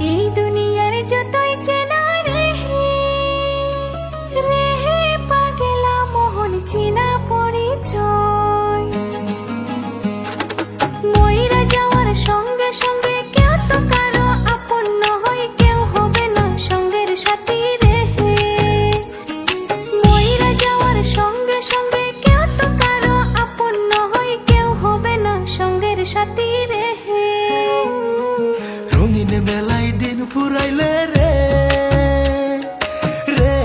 এই দুনিয়ার যতই চেনা রেহে রেহে পাগলা মোহন চেনা পরিচয়। মইরা যাওয়ার সঙ্গে সঙ্গে কেউ তো কারো আপন হয়, কেউ হবে না সঙ্গের সাথী রেহে। মইরা যাওয়ার সঙ্গে সঙ্গে কেউ তো কারো আপন হয়, কেউ হবে না সঙ্গের সাথী রেহে। রঙিন মেলায় দিন ফুরাইলে রে রে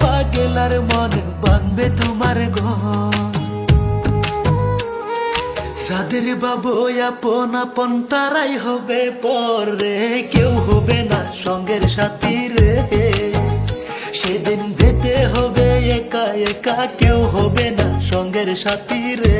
পাগলার মন বাঁধবে তোমার ঘর। যাদের বাবু আপন আপন তারাই হবে পর রে, কেউ হবে না সঙ্গের সাথী রে। সেদিন যেতে হবে একা একা, কেউ হবে না সঙ্গের সাথী রে।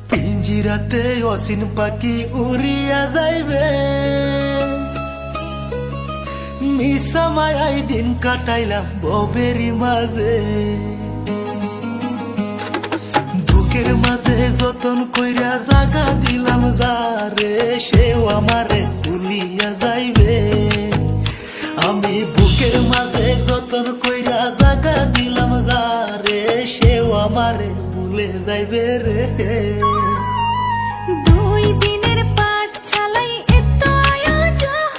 পিঞ্জিরাতে অসীন পাখি উড়িয়া যাইবে, মিশা মায়াই দিন কাটাইলাম ববেরি মাঝে। বুকের মাঝে যতন কইরা জাগা দিলাম যারে, সেও আমারে ভুলিয়া যাইবে। আমি বুকের মাঝে যতন কইরা জাগা দিলাম যারে, সেও আমারে ভুলে যাইবে রে। দুই দিনের পাঠশালাই এত আয়োজন,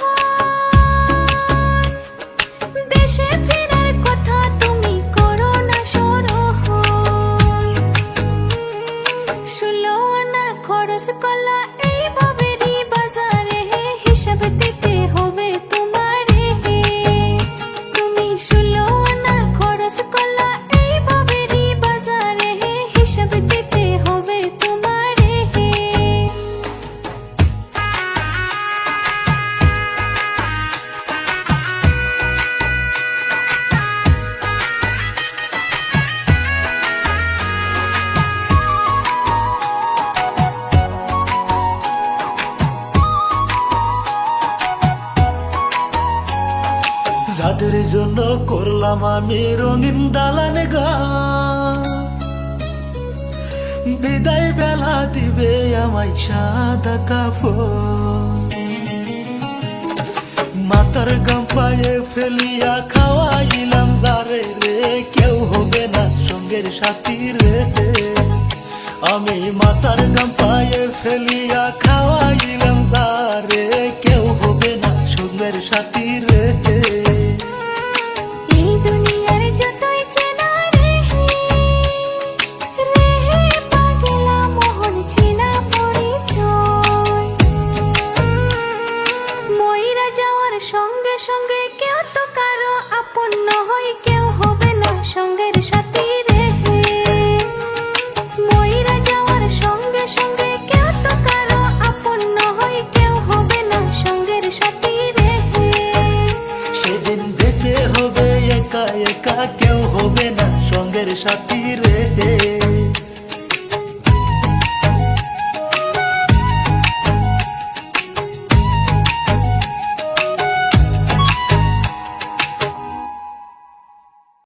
দেশে ফেরার কথা তুমি করো না স্মরণ। 16 আনা খরচ কলা এই বাবেরি বাজারে, হিসাব দিতে হবে তোমারে। তুমি 16 আনা খরচ কলা এই বাবেরি বাজারে, হিসাব দিতে হবে তোমারে। যাদের জন্য করলাম আমি রঙিন দালান ঘর, বিদায় বেলা দিবে আমায় সাদা কাপড়। মাথার গাম পায়ে ফেলিয়া খাওয়াইলাম যারে রে, কেউ হবে না সঙ্গের সাথী রে। আমি মাথার গাম পায়ে ফেলিয়া খাওয়াইলাম যারে, কেউ হবে না সঙ্গের সাথী রে। এই দুনিয়ার যতই চেনা রেহে রেহে পাগলা মোহন চেনা পরিচয়। মইরা যাওয়ার সঙ্গে সঙ্গে কেউ তো কারো আপন হয়, কেউ হবে না সঙ্গের সাথী রেহে। মইরা যাওয়ার সঙ্গে সঙ্গে কেউ তো কারো আপন হয়, কেউ হবে না সঙ্গের সাথী রেহে। সেদিন যেতে হবে একা একা, কেউ হবে না সঙ্গের সাথী রে।